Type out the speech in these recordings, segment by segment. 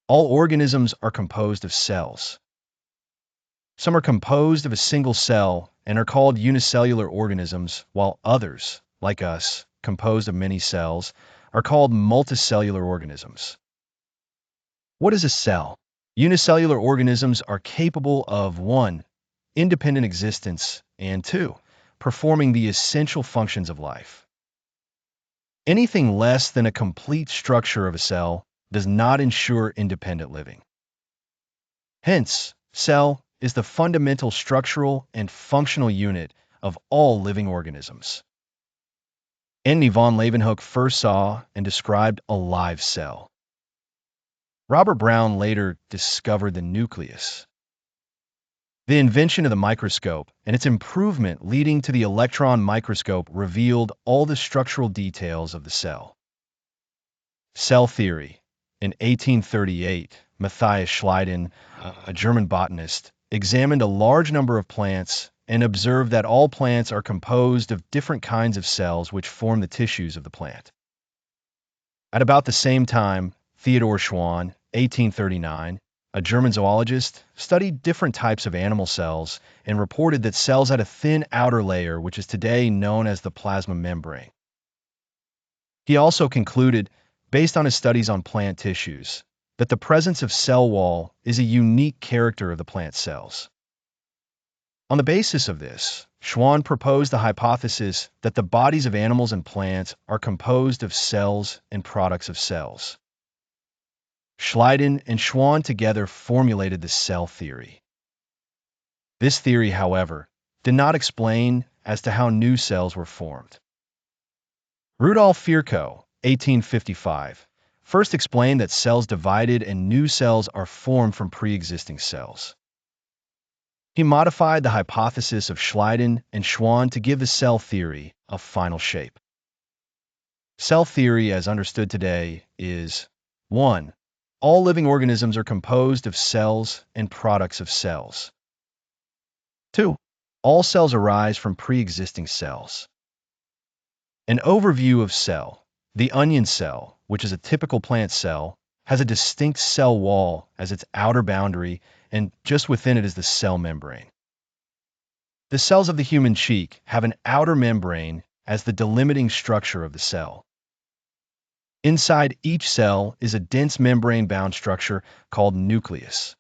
All organisms are composed of cells. Some are composed of a single cell and are called unicellular organisms, while others, like us, composed of many cells, are called multicellular organisms. What is a cell? Unicellular organisms are capable of 1. Independent existence, and 2. Performing the essential functions of life. Anything less than a complete structure of a cell does not ensure independent living. Hence, cell is the fundamental structural and functional unit of all living organisms. Antony von Leeuwenhoek first saw and described a live cell. Robert Brown later discovered the nucleus. The invention of the microscope and its improvement leading to the electron microscope revealed all the structural details of the cell. Cell theory. In 1838, Matthias Schleiden, a German botanist, examined a large number of plants and observed that all plants are composed of different kinds of cells which form the tissues of the plant. At about the same time, Theodor Schwann, 1839, a German zoologist, studied different types of animal cells and reported that cells had a thin outer layer which is today known as the plasma membrane. He also concluded, based on his studies on plant tissues, that the presence of cell wall is a unique character of the plant cells. On the basis of this, Schwann proposed the hypothesis that the bodies of animals and plants are composed of cells and products of cells. Schleiden and Schwann together formulated the cell theory. This theory, however, did not explain as to how new cells were formed. Rudolf Virchow, 1855, first explained that cells divided and new cells are formed from pre-existing cells. He modified the hypothesis of Schleiden and Schwann to give the cell theory a final shape. Cell theory, as understood today, is 1. All living organisms are composed of cells and products of cells. 2. All cells arise from pre-existing cells. An overview of cell. The onion cell, which is a typical plant cell, has a distinct cell wall as its outer boundary, and just within it is the cell membrane. The cells of the human cheek have an outer membrane as the delimiting structure of the cell. Inside each cell is a dense membrane-bound structure called nucleus.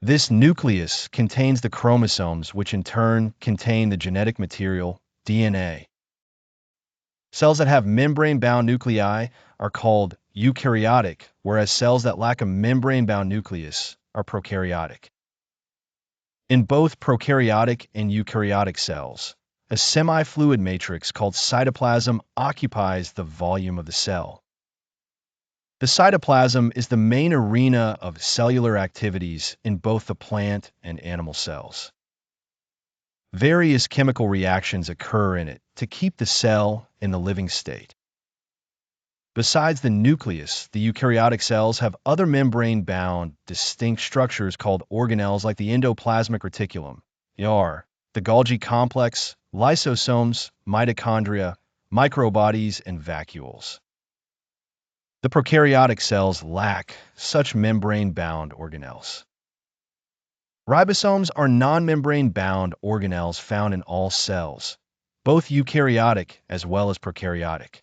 This nucleus contains the chromosomes, which in turn contain the genetic material, DNA. Cells that have membrane-bound nuclei are called eukaryotic, whereas cells that lack a membrane-bound nucleus are prokaryotic. In both prokaryotic and eukaryotic cells, a semi-fluid matrix called cytoplasm occupies the volume of the cell. The cytoplasm is the main arena of cellular activities in both the plant and animal cells. Various chemical reactions occur in it to keep the cell in the living state. Besides the nucleus, the eukaryotic cells have other membrane-bound, distinct structures called organelles like the endoplasmic reticulum, ER, the Golgi complex, lysosomes, mitochondria, microbodies, and vacuoles. The prokaryotic cells lack such membrane-bound organelles. Ribosomes are non-membrane-bound organelles found in all cells, both eukaryotic as well as prokaryotic.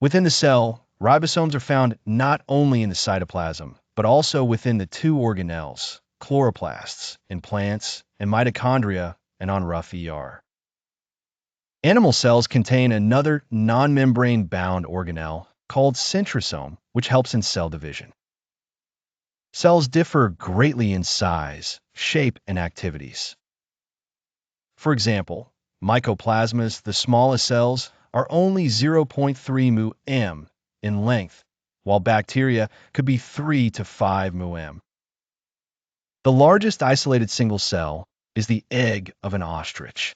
Within the cell, ribosomes are found not only in the cytoplasm, but also within the two organelles, chloroplasts, in plants, and mitochondria, and on rough ER. Animal cells contain another non-membrane-bound organelle called centrosome, which helps in cell division. Cells differ greatly in size, shape, and activities. For example, mycoplasmas, the smallest cells, are only 0.3 μm in length, while bacteria could be 3 to 5 μm. The largest isolated single cell is the egg of an ostrich.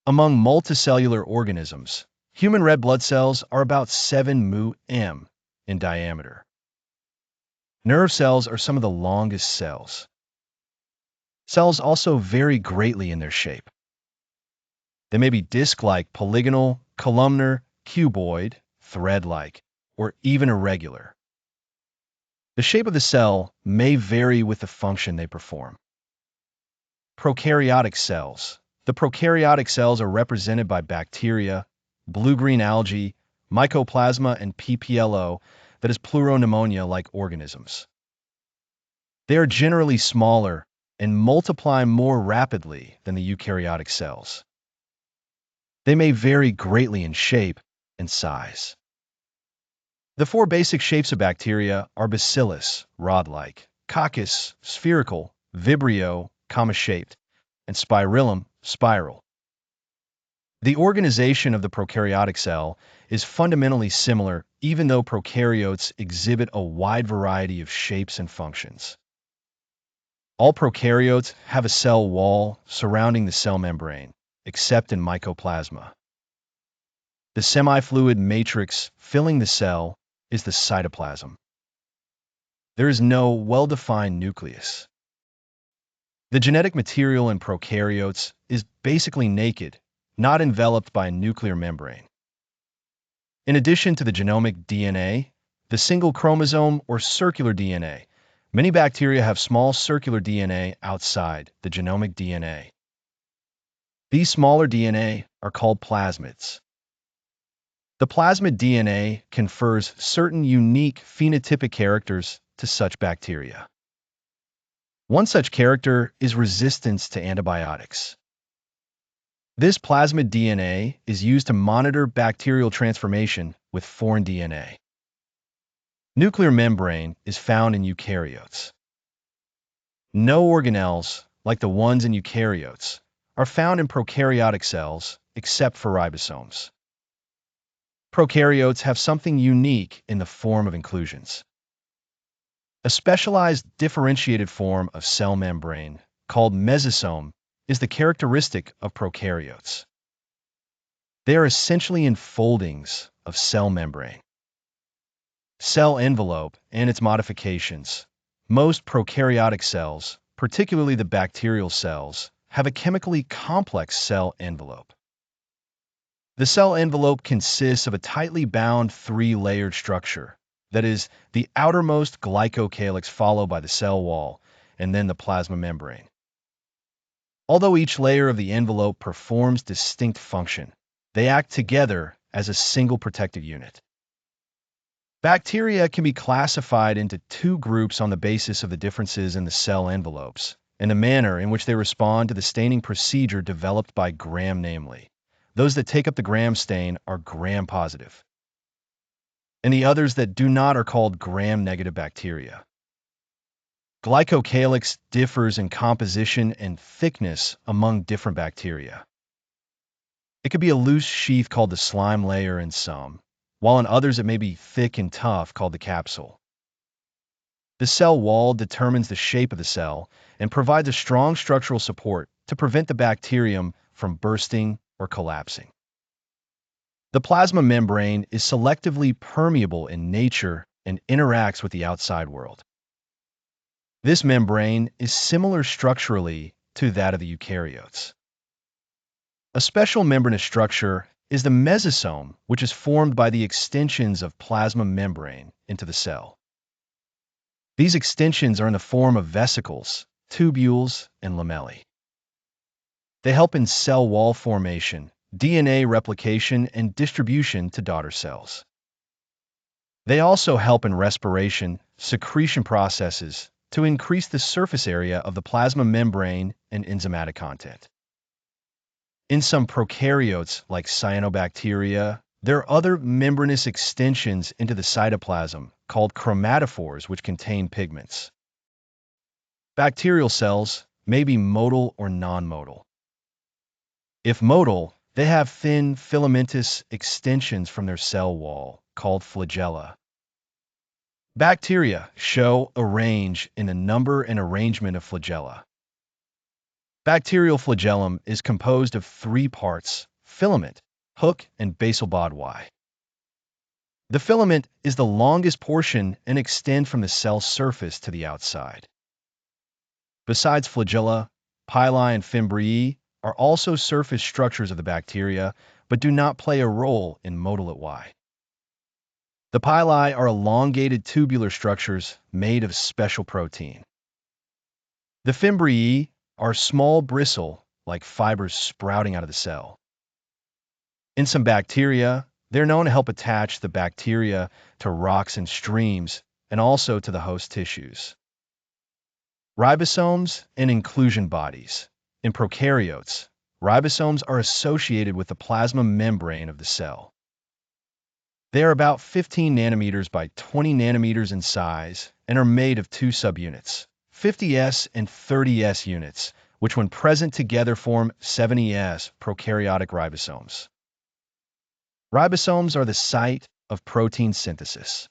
Among multicellular organisms, human red blood cells are about 7 μm in diameter. Nerve cells are some of the longest cells. Cells also vary greatly in their shape. They may be disc-like, polygonal, columnar, cuboid, thread-like, or even irregular. The shape of the cell may vary with the function they perform. Prokaryotic cells. The prokaryotic cells are represented by bacteria, blue-green algae, mycoplasma, and PPLO, that is pleuropneumonia-like organisms. They are generally smaller and multiply more rapidly than the eukaryotic cells. They may vary greatly in shape and size. The four basic shapes of bacteria are bacillus, rod-like, coccus, spherical, vibrio, comma-shaped, and spirillum, spiral. The organization of the prokaryotic cell is fundamentally similar, even though prokaryotes exhibit a wide variety of shapes and functions. All prokaryotes have a cell wall surrounding the cell membrane, except in mycoplasma. The semi-fluid matrix filling the cell is the cytoplasm. There is no well-defined nucleus. The genetic material in prokaryotes is basically naked, not enveloped by a nuclear membrane. In addition to the genomic DNA, the single chromosome or circular DNA, many bacteria have small circular DNA outside the genomic DNA. These smaller DNA are called plasmids. The plasmid DNA confers certain unique phenotypic characters to such bacteria. One such character is resistance to antibiotics. This plasmid DNA is used to monitor bacterial transformation with foreign DNA. Nuclear membrane is found in eukaryotes. No organelles, like the ones in eukaryotes, are found in prokaryotic cells except for ribosomes. Prokaryotes have something unique in the form of inclusions. A specialized differentiated form of cell membrane, called mesosome, is the characteristic of prokaryotes. They are essentially enfoldings of cell membrane. Cell envelope and its modifications. Most prokaryotic cells, particularly the bacterial cells, have a chemically complex cell envelope. The cell envelope consists of a tightly bound three-layered structure, that is, the outermost glycocalyx followed by the cell wall, and then the plasma membrane. Although each layer of the envelope performs distinct function, they act together as a single protective unit. Bacteria can be classified into two groups on the basis of the differences in the cell envelopes and the manner in which they respond to the staining procedure developed by Gram, namely. Those that take up the Gram stain are Gram-positive, and the others that do not are called Gram-negative bacteria. Glycocalyx differs in composition and thickness among different bacteria. It could be a loose sheath called the slime layer in some, while in others it may be thick and tough called the capsule. The cell wall determines the shape of the cell and provides a strong structural support to prevent the bacterium from bursting or collapsing. The plasma membrane is selectively permeable in nature and interacts with the outside world. This membrane is similar structurally to that of the eukaryotes. A special membranous structure is the mesosome, which is formed by the extensions of plasma membrane into the cell. These extensions are in the form of vesicles, tubules, and lamellae. They help in cell wall formation, DNA replication, and distribution to daughter cells. They also help in respiration, secretion processes to increase the surface area of the plasma membrane and enzymatic content. In some prokaryotes, like cyanobacteria, there are other membranous extensions into the cytoplasm called chromatophores, which contain pigments. Bacterial cells may be motile or non-motile. If motile, they have thin filamentous extensions from their cell wall, called flagella. Bacteria show a range in the number and arrangement of flagella. Bacterial flagellum is composed of three parts: filament, hook, and basal bodywhey. The filament is the longest portion and extends from the cell surface to the outside. Besides flagella, pili and fimbriae are also surface structures of the bacteria, but do not play a role in motile Y. The pili are elongated tubular structures made of special protein. The fimbriae are small bristle-like fibers sprouting out of the cell. In some bacteria, they're known to help attach the bacteria to rocks and streams, and also to the host tissues. Ribosomes and inclusion bodies. In prokaryotes, ribosomes are associated with the plasma membrane of the cell. They are about 15 nanometers by 20 nanometers in size and are made of two subunits, 50S and 30S units, which when present together form 70S prokaryotic ribosomes. Ribosomes are the site of protein synthesis.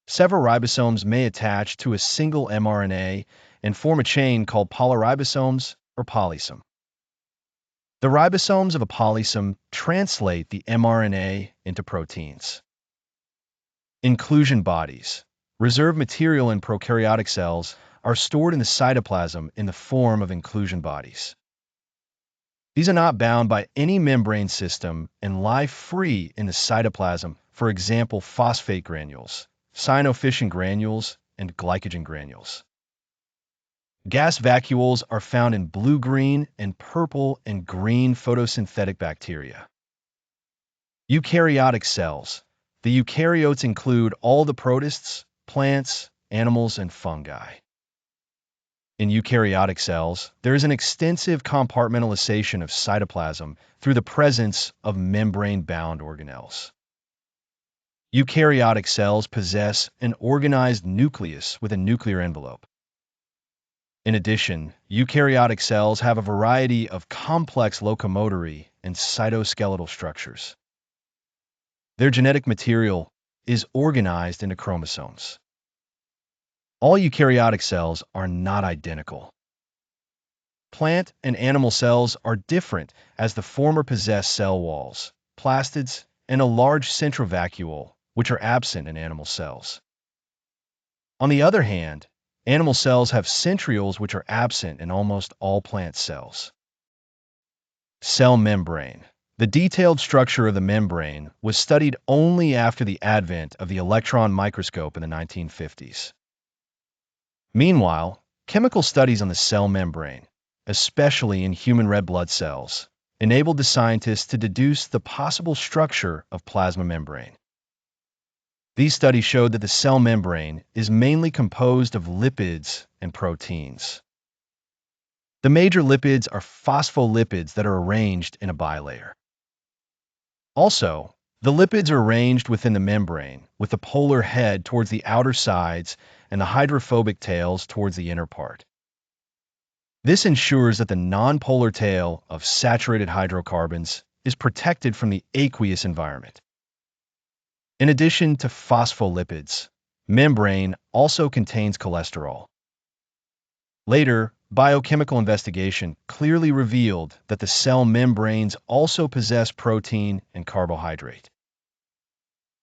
Several ribosomes may attach to a single mRNA and form a chain called polyribosomes or polysome. The ribosomes of a polysome translate the mRNA into proteins. Inclusion bodies, reserved material in prokaryotic cells, are stored in the cytoplasm in the form of inclusion bodies. These are not bound by any membrane system and lie free in the cytoplasm, for example, phosphate granules, cyanofissin granules, and glycogen granules. Gas vacuoles are found in blue-green and purple and green photosynthetic bacteria. Eukaryotic cells. The eukaryotes include all the protists, plants, animals, and fungi. In eukaryotic cells, there is an extensive compartmentalization of cytoplasm through the presence of membrane-bound organelles. Eukaryotic cells possess an organized nucleus with a nuclear envelope. In addition, eukaryotic cells have a variety of complex locomotory and cytoskeletal structures. Their genetic material is organized into chromosomes. All eukaryotic cells are not identical. Plant and animal cells are different as the former possess cell walls, plastids, and a large central vacuole, which are absent in animal cells. On the other hand, animal cells have centrioles which are absent in almost all plant cells. Cell membrane. The detailed structure of the membrane was studied only after the advent of the electron microscope in the 1950s. Meanwhile, chemical studies on the cell membrane, especially in human red blood cells, enabled the scientists to deduce the possible structure of plasma membrane. These studies showed that the cell membrane is mainly composed of lipids and proteins. The major lipids are phospholipids that are arranged in a bilayer. Also, the lipids are arranged within the membrane, with the polar head towards the outer sides and the hydrophobic tails towards the inner part. This ensures that the nonpolar tail of saturated hydrocarbons is protected from the aqueous environment. In addition to phospholipids, membrane also contains cholesterol. Later, biochemical investigation clearly revealed that the cell membranes also possess protein and carbohydrate.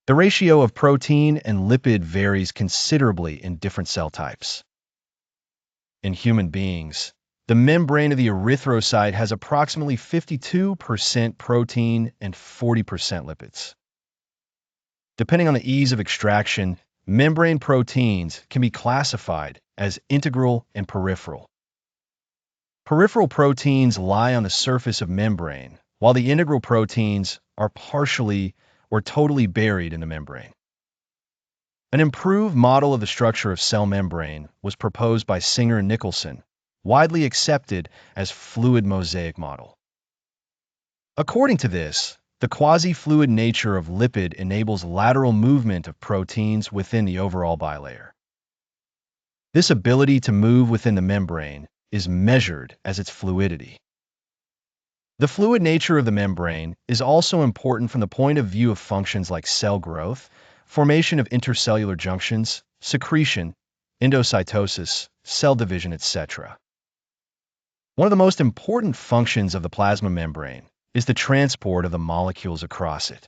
The ratio of protein and lipid varies considerably in different cell types. In human beings, the membrane of the erythrocyte has approximately 52% protein and 40% lipids. Depending on the ease of extraction, membrane proteins can be classified as integral and peripheral. Peripheral proteins lie on the surface of membrane, while the integral proteins are partially or totally buried in the membrane. An improved model of the structure of cell membrane was proposed by Singer and Nicholson, widely accepted as fluid mosaic model. According to this, the quasi-fluid nature of lipid enables lateral movement of proteins within the overall bilayer. This ability to move within the membrane is measured as its fluidity. The fluid nature of the membrane is also important from the point of view of functions like cell growth, formation of intercellular junctions, secretion, endocytosis, cell division, etc. One of the most important functions of the plasma membrane is the transport of the molecules across it.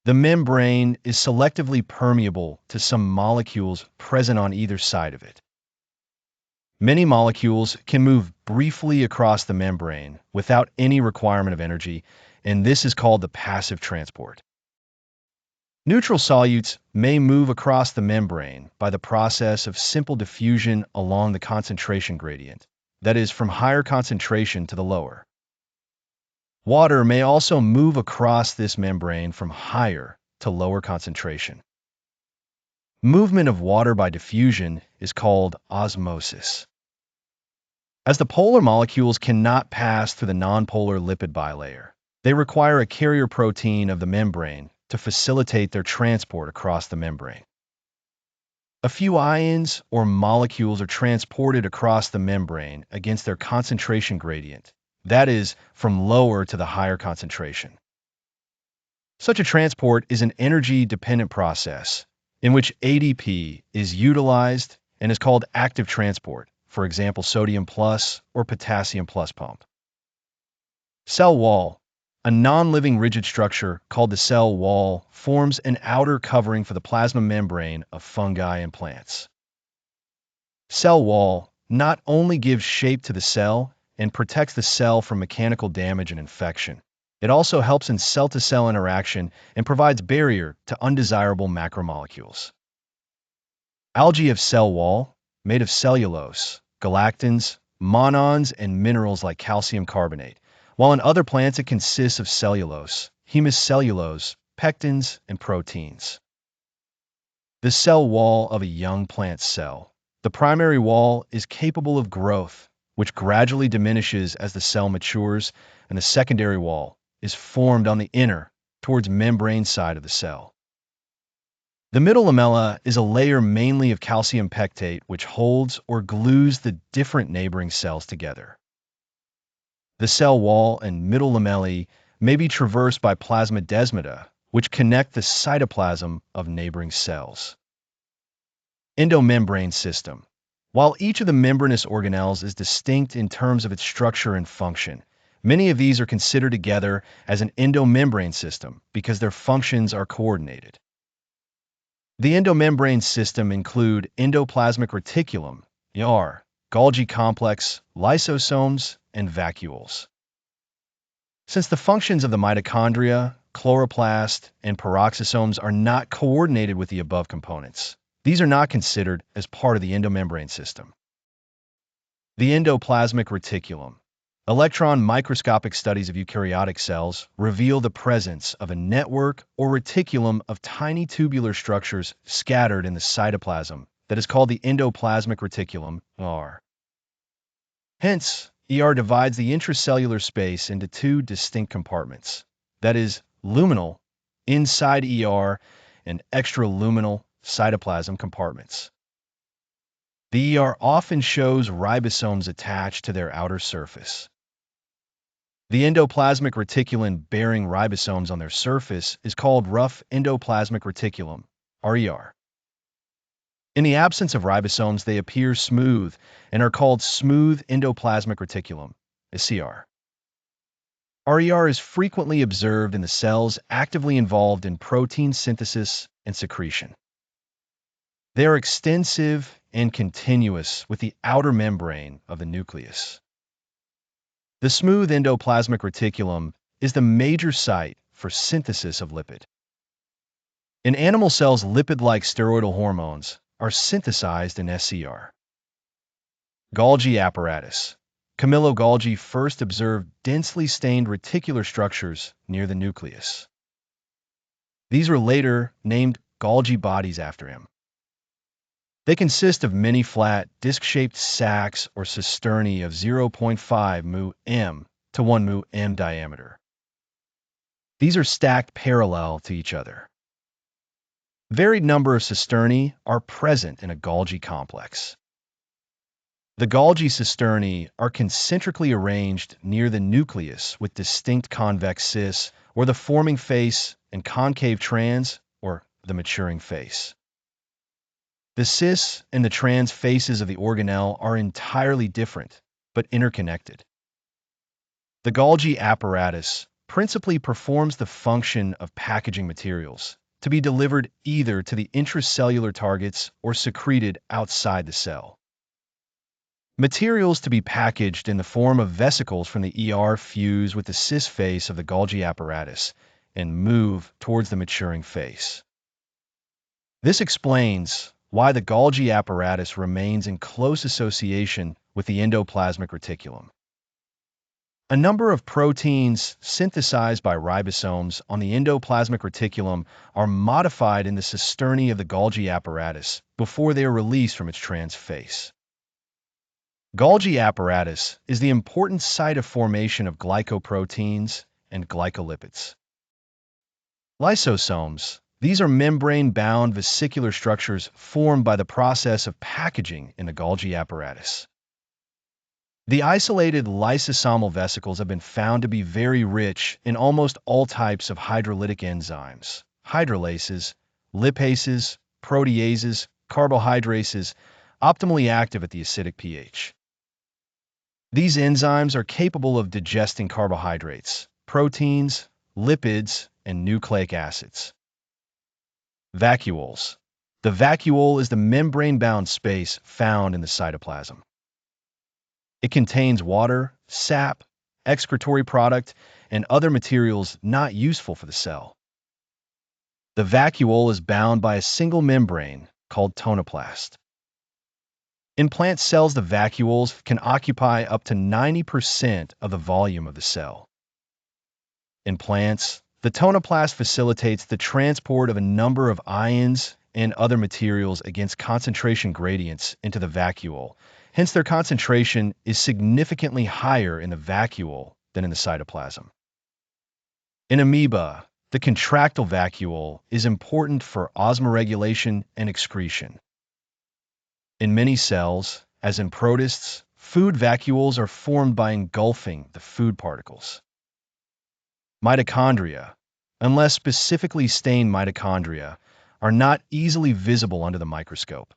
The membrane is selectively permeable to some molecules present on either side of it. Many molecules can move briefly across the membrane without any requirement of energy, and this is called the passive transport. Neutral solutes may move across the membrane by the process of simple diffusion along the concentration gradient, that is, from higher concentration to the lower. Water may also move across this membrane from higher to lower concentration. Movement of water by diffusion is called osmosis. As the polar molecules cannot pass through the nonpolar lipid bilayer, they require a carrier protein of the membrane to facilitate their transport across the membrane. A few ions or molecules are transported across the membrane against their concentration gradient, that is, from lower to the higher concentration. Such a transport is an energy-dependent process in which ADP is utilized and is called active transport, for example, sodium plus or potassium plus pump. Cell wall. A non-living rigid structure called the cell wall forms an outer covering for the plasma membrane of fungi and plants. Cell wall not only gives shape to the cell and protects the cell from mechanical damage and infection, it also helps in cell-to-cell interaction and provides barrier to undesirable macromolecules. Algae of cell wall, made of cellulose, galactans, monones, and minerals like calcium carbonate, while in other plants it consists of cellulose, hemicellulose, pectins, and proteins. The cell wall of a young plant cell. The primary wall is capable of growth, which gradually diminishes as the cell matures, and the secondary wall is formed on the inner, towards membrane side of the cell. The middle lamella is a layer mainly of calcium pectate which holds or glues the different neighboring cells together. The cell wall and middle lamellae may be traversed by plasmodesmata, which connect the cytoplasm of neighboring cells. Endomembrane system. While each of the membranous organelles is distinct in terms of its structure and function, many of these are considered together as an endomembrane system because their functions are coordinated. The endomembrane system include endoplasmic reticulum, ER, Golgi complex, lysosomes, and vacuoles. Since the functions of the mitochondria, chloroplast, and peroxisomes are not coordinated with the above components, these are not considered as part of the endomembrane system. The endoplasmic reticulum. Electron microscopic studies of eukaryotic cells reveal the presence of a network or reticulum of tiny tubular structures scattered in the cytoplasm that is called the endoplasmic reticulum, ER. Hence, ER divides the intracellular space into two distinct compartments, that is, luminal, inside ER, and extraluminal, cytoplasm compartments. The ER often shows ribosomes attached to their outer surface. The endoplasmic reticulum bearing ribosomes on their surface is called rough endoplasmic reticulum, RER. In the absence of ribosomes, they appear smooth and are called smooth endoplasmic reticulum, SCR. RER is frequently observed in the cells actively involved in protein synthesis and secretion. They are extensive and continuous with the outer membrane of the nucleus. The smooth endoplasmic reticulum is the major site for synthesis of lipid. In animal cells, lipid-like steroidal hormones are synthesized in SCR. Golgi apparatus. Camillo Golgi first observed densely stained reticular structures near the nucleus. These were later named Golgi bodies after him. They consist of many flat, disc-shaped sacs or cisternae of 0.5 μm to 1 μm diameter. These are stacked parallel to each other. Varied number of cisternae are present in a Golgi complex. The Golgi cisternae are concentrically arranged near the nucleus with distinct convex cis, or the forming face, and concave trans, or the maturing face. The cis and the trans faces of the organelle are entirely different, but interconnected. The Golgi apparatus principally performs the function of packaging materials to be delivered either to the intracellular targets or secreted outside the cell. Materials to be packaged in the form of vesicles from the ER fuse with the cis face of the Golgi apparatus and move towards the maturing face. This explains why the Golgi apparatus remains in close association with the endoplasmic reticulum. A number of proteins synthesized by ribosomes on the endoplasmic reticulum are modified in the cisternae of the Golgi apparatus before they are released from its transface. Golgi apparatus is the important site of formation of glycoproteins and glycolipids. Lysosomes. These are membrane-bound vesicular structures formed by the process of packaging in the Golgi apparatus. The isolated lysosomal vesicles have been found to be very rich in almost all types of hydrolytic enzymes, hydrolases, lipases, proteases, carbohydrases, optimally active at the acidic pH. These enzymes are capable of digesting carbohydrates, proteins, lipids, and nucleic acids. Vacuoles. The vacuole is the membrane-bound space found in the cytoplasm. It contains water, sap, excretory product, and other materials not useful for the cell. The vacuole is bound by a single membrane called tonoplast. In plant cells, the vacuoles can occupy up to 90% of the volume of the cell. In plants, the tonoplast facilitates the transport of a number of ions and other materials against concentration gradients into the vacuole. Hence, their concentration is significantly higher in the vacuole than in the cytoplasm. In amoeba, the contractile vacuole is important for osmoregulation and excretion. In many cells, as in protists, food vacuoles are formed by engulfing the food particles. Mitochondria, unless specifically stained mitochondria, are not easily visible under the microscope.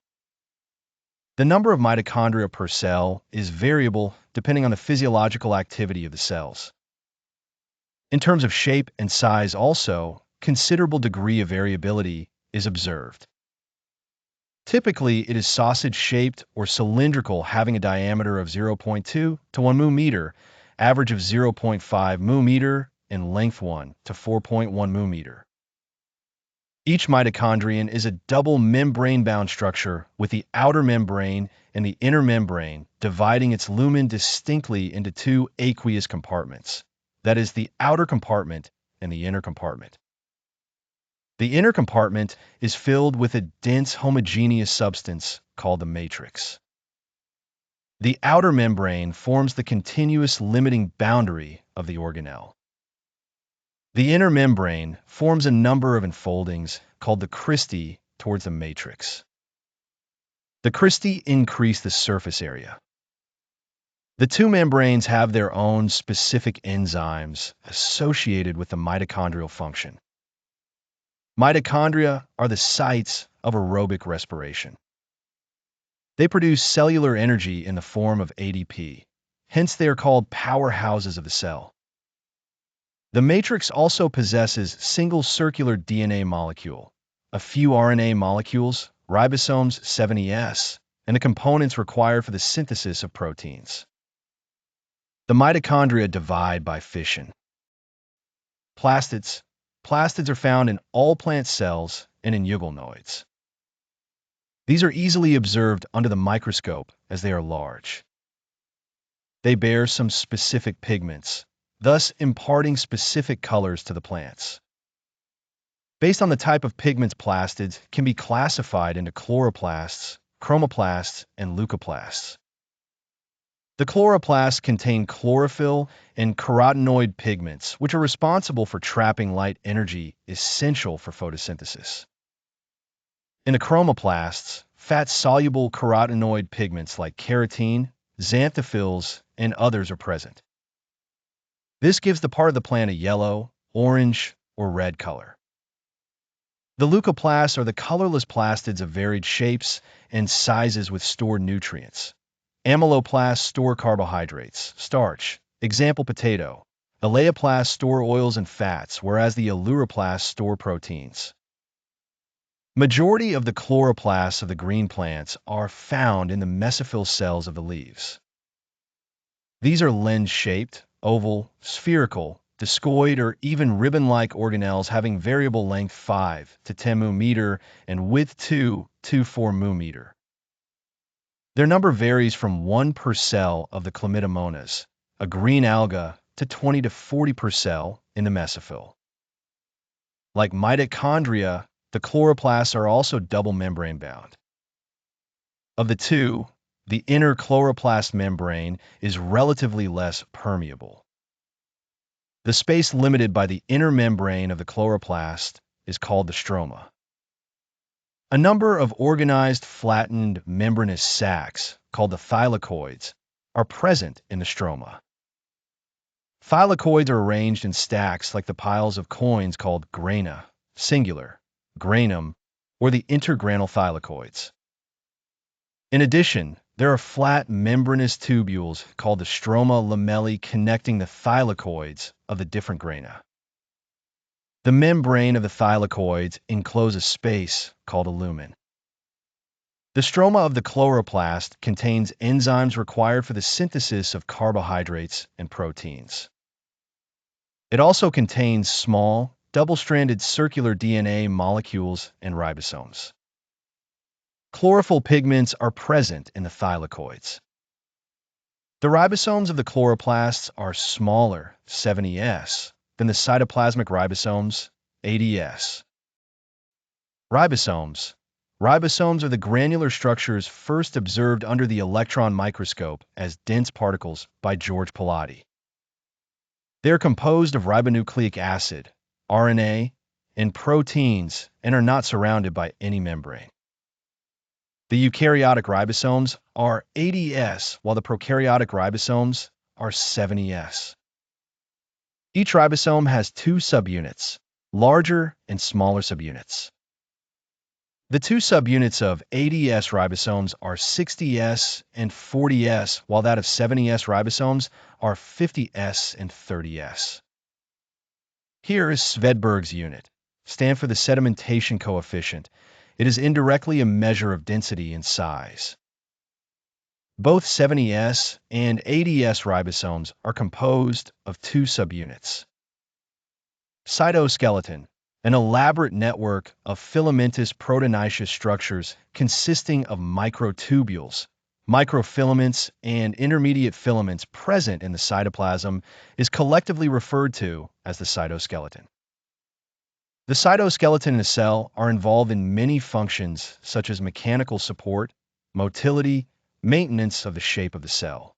The number of mitochondria per cell is variable depending on the physiological activity of the cells. In terms of shape and size also, considerable degree of variability is observed. Typically, it is sausage-shaped or cylindrical, having a diameter of 0.2 to 1 μm, average of 0.5 μm, and length 1 to 4.1 μm. Each mitochondrion is a double membrane-bound structure with the outer membrane and the inner membrane dividing its lumen distinctly into two aqueous compartments, that is, the outer compartment and the inner compartment. The inner compartment is filled with a dense homogeneous substance called the matrix. The outer membrane forms the continuous limiting boundary of the organelle. The inner membrane forms a number of enfoldings called the cristae towards the matrix. The cristae increase the surface area. The two membranes have their own specific enzymes associated with the mitochondrial function. Mitochondria are the sites of aerobic respiration. They produce cellular energy in the form of ADP. Hence, they are called powerhouses of the cell. The matrix also possesses single circular DNA molecule, a few RNA molecules, ribosomes 70S, and the components required for the synthesis of proteins. The mitochondria divide by fission. Plastids. Plastids are found in all plant cells and in euglenoids. These are easily observed under the microscope as they are large. They bear some specific pigments, thus imparting specific colors to the plants. Based on the type of pigments, plastids can be classified into chloroplasts, chromoplasts, and leucoplasts. The chloroplasts contain chlorophyll and carotenoid pigments, which are responsible for trapping light energy essential for photosynthesis. In the chromoplasts, fat-soluble carotenoid pigments like carotene, xanthophylls, and others are present. This gives the part of the plant a yellow, orange, or red color. The leucoplasts are the colorless plastids of varied shapes and sizes with stored nutrients. Amyloplasts store carbohydrates, starch, example potato. Elaioplasts store oils and fats, whereas the eleuroplasts store proteins. Majority of the chloroplasts of the green plants are found in the mesophyll cells of the leaves. These are lens-shaped, oval, spherical, discoid, or even ribbon-like organelles having variable length 5 to 10 μm and width 2 to 4 μm. Their number varies from 1 per cell of the Chlamydomonas, a green alga, to 20 to 40 per cell in the mesophyll. Like mitochondria, the chloroplasts are also double membrane bound. Of the two, the inner chloroplast membrane is relatively less permeable. The space limited by the inner membrane of the chloroplast is called the stroma. A number of organized flattened membranous sacs, called the thylakoids, are present in the stroma. Thylakoids are arranged in stacks like the piles of coins called grana, singular, granum, or the intergranal thylakoids. In addition, there are flat membranous tubules called the stroma lamellae connecting the thylakoids of the different grana. The membrane of the thylakoids encloses a space called a lumen. The stroma of the chloroplast contains enzymes required for the synthesis of carbohydrates and proteins. It also contains small, double-stranded circular DNA molecules and ribosomes. Chlorophyll pigments are present in the thylakoids. The ribosomes of the chloroplasts are smaller, 70S, than the cytoplasmic ribosomes, 80S. Ribosomes. Ribosomes are the granular structures first observed under the electron microscope as dense particles by George Palade. They are composed of ribonucleic acid, RNA, and proteins and are not surrounded by any membrane. The eukaryotic ribosomes are 80S, while the prokaryotic ribosomes are 70S. Each ribosome has two subunits, larger and smaller subunits. The two subunits of 80S ribosomes are 60S and 40S, while that of 70S ribosomes are 50S and 30S. Here is Svedberg's unit, stand for the sedimentation coefficient. It is indirectly a measure of density and size. Both 70S and 80S ribosomes are composed of two subunits. Cytoskeleton, an elaborate network of filamentous proteinaceous structures consisting of microtubules, microfilaments, and intermediate filaments present in the cytoplasm, is collectively referred to as the cytoskeleton. The cytoskeleton in a cell are involved in many functions such as mechanical support, motility, maintenance of the shape of the cell.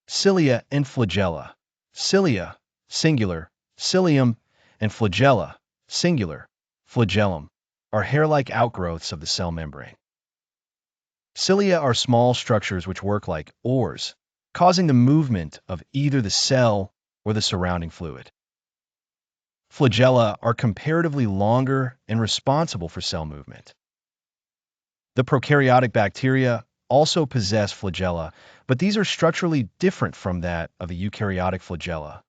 Cilia and flagella. Cilia, singular, cilium, and flagella, singular, flagellum, are hair-like outgrowths of the cell membrane. Cilia are small structures which work like oars, causing the movement of either the cell or the surrounding fluid. Flagella are comparatively longer and responsible for cell movement. The prokaryotic bacteria also possess flagella, but these are structurally different from that of the eukaryotic flagella.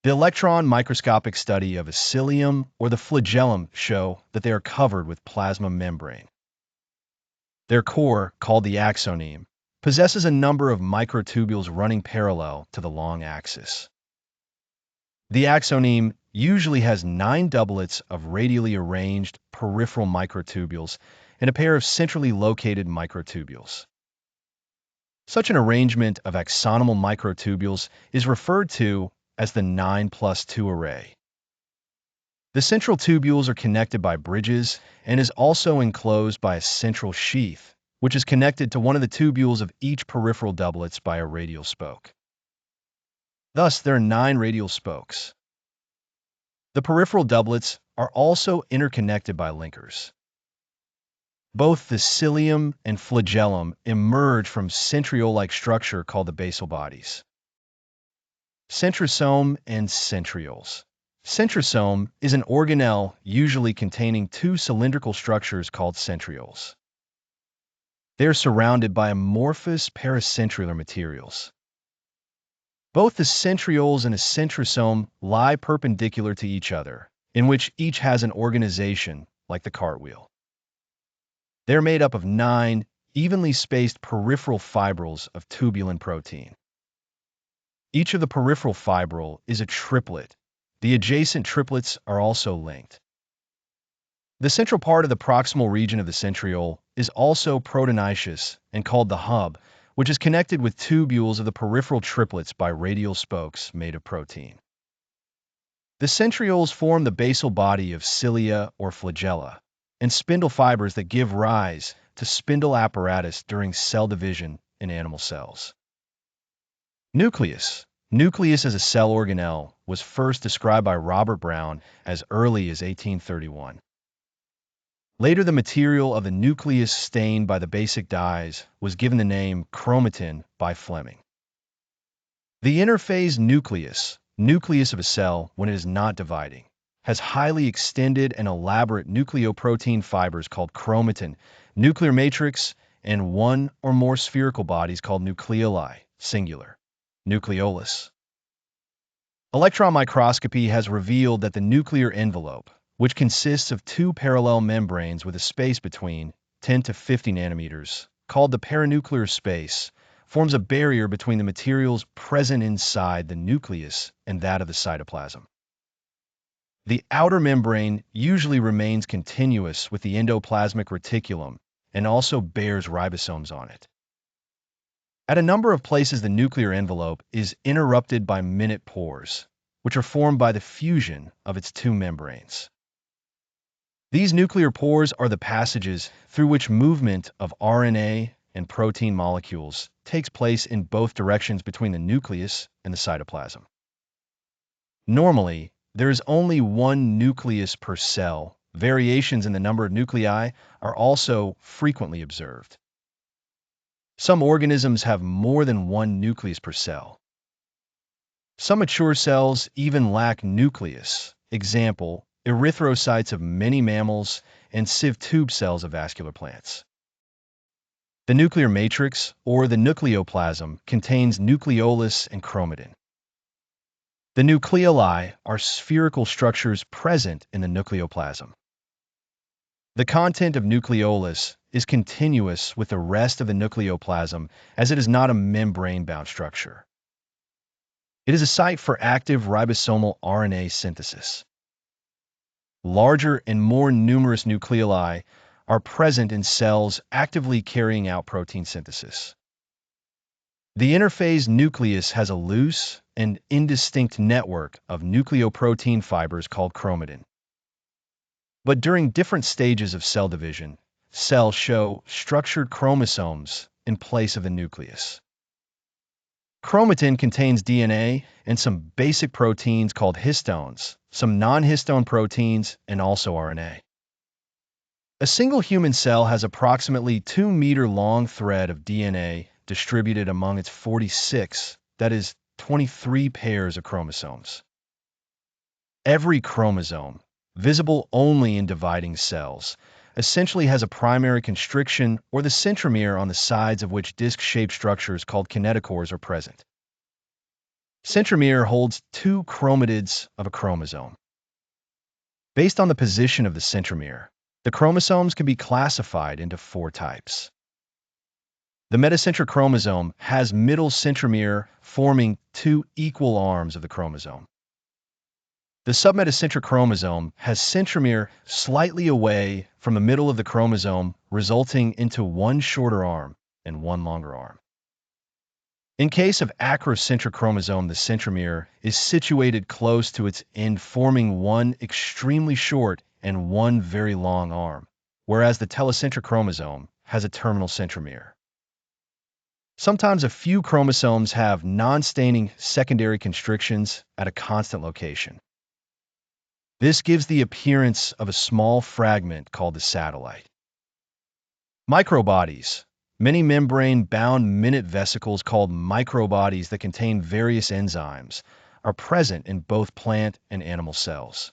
The electron microscopic study of a cilium or the flagellum show that they are covered with plasma membrane. Their core, called the axoneme, possesses a number of microtubules running parallel to the long axis. The axoneme usually has 9 doublets of radially arranged peripheral microtubules and a pair of centrally located microtubules. Such an arrangement of axonal microtubules is referred to as the 9+2 array. The central tubules are connected by bridges and is also enclosed by a central sheath, which is connected to one of the tubules of each peripheral doublets by a radial spoke. Thus, there are 9 radial spokes. The peripheral doublets are also interconnected by linkers. Both the cilium and flagellum emerge from centriole-like structure called the basal bodies. Centrosome and centrioles. Centrosome is an organelle usually containing 2 cylindrical structures called centrioles. They are surrounded by amorphous paracentricular materials. Both the centrioles and a centrosome lie perpendicular to each other, in which each has an organization like the cartwheel. They're made up of 9 evenly spaced peripheral fibrils of tubulin protein. Each of the peripheral fibril is a triplet. The adjacent triplets are also linked. The central part of the proximal region of the centriole is also proteinaceous and called the hub, which is connected with tubules of the peripheral triplets by radial spokes made of protein. The centrioles form the basal body of cilia or flagella, and spindle fibers that give rise to spindle apparatus during cell division in animal cells. Nucleus. Nucleus as a cell organelle was first described by Robert Brown as early as 1831. Later, the material of the nucleus stained by the basic dyes was given the name chromatin by Fleming. The interphase nucleus, nucleus of a cell when it is not dividing, has highly extended and elaborate nucleoprotein fibers called chromatin, nuclear matrix, and one or more spherical bodies called nucleoli, singular, nucleolus. Electron microscopy has revealed that the nuclear envelope, which consists of two parallel membranes with a space between 10 to 50 nanometers, called the paranuclear space, forms a barrier between the materials present inside the nucleus and that of the cytoplasm. The outer membrane usually remains continuous with the endoplasmic reticulum and also bears ribosomes on it. At a number of places, the nuclear envelope is interrupted by minute pores, which are formed by the fusion of its two membranes. These nuclear pores are the passages through which movement of RNA and protein molecules takes place in both directions between the nucleus and the cytoplasm. Normally, there is only one nucleus per cell. Variations in the number of nuclei are also frequently observed. Some organisms have more than one nucleus per cell. Some mature cells even lack nucleus. Example, erythrocytes of many mammals and sieve tube cells of vascular plants. The nuclear matrix, or the nucleoplasm, contains nucleolus and chromatin. The nucleoli are spherical structures present in the nucleoplasm. The content of nucleolus is continuous with the rest of the nucleoplasm as it is not a membrane-bound structure. It is a site for active ribosomal RNA synthesis. Larger and more numerous nucleoli are present in cells actively carrying out protein synthesis. The interphase nucleus has a loose and indistinct network of nucleoprotein fibers called chromatin. But during different stages of cell division, cells show structured chromosomes in place of the nucleus. Chromatin contains DNA and some basic proteins called histones, some non-histone proteins, and also RNA. A single human cell has approximately 2-meter-long thread of DNA distributed among its 46, that is, 23 pairs of chromosomes. Every chromosome, visible only in dividing cells, essentially has a primary constriction or the centromere on the sides of which disc-shaped structures called kinetochores are present. Centromere holds 2 chromatids of a chromosome. Based on the position of the centromere, the chromosomes can be classified into 4 types. The metacentric chromosome has middle centromere forming 2 equal arms of the chromosome. The submetacentric chromosome has centromere slightly away from the middle of the chromosome, resulting into 1 shorter arm and 1 longer arm. In case of acrocentric chromosome, the centromere is situated close to its end, forming 1 extremely short and 1 very long arm, whereas the telecentric chromosome has a terminal centromere. Sometimes a few chromosomes have non-staining secondary constrictions at a constant location. This gives the appearance of a small fragment called the satellite. Microbodies. Many membrane-bound minute vesicles called microbodies that contain various enzymes are present in both plant and animal cells.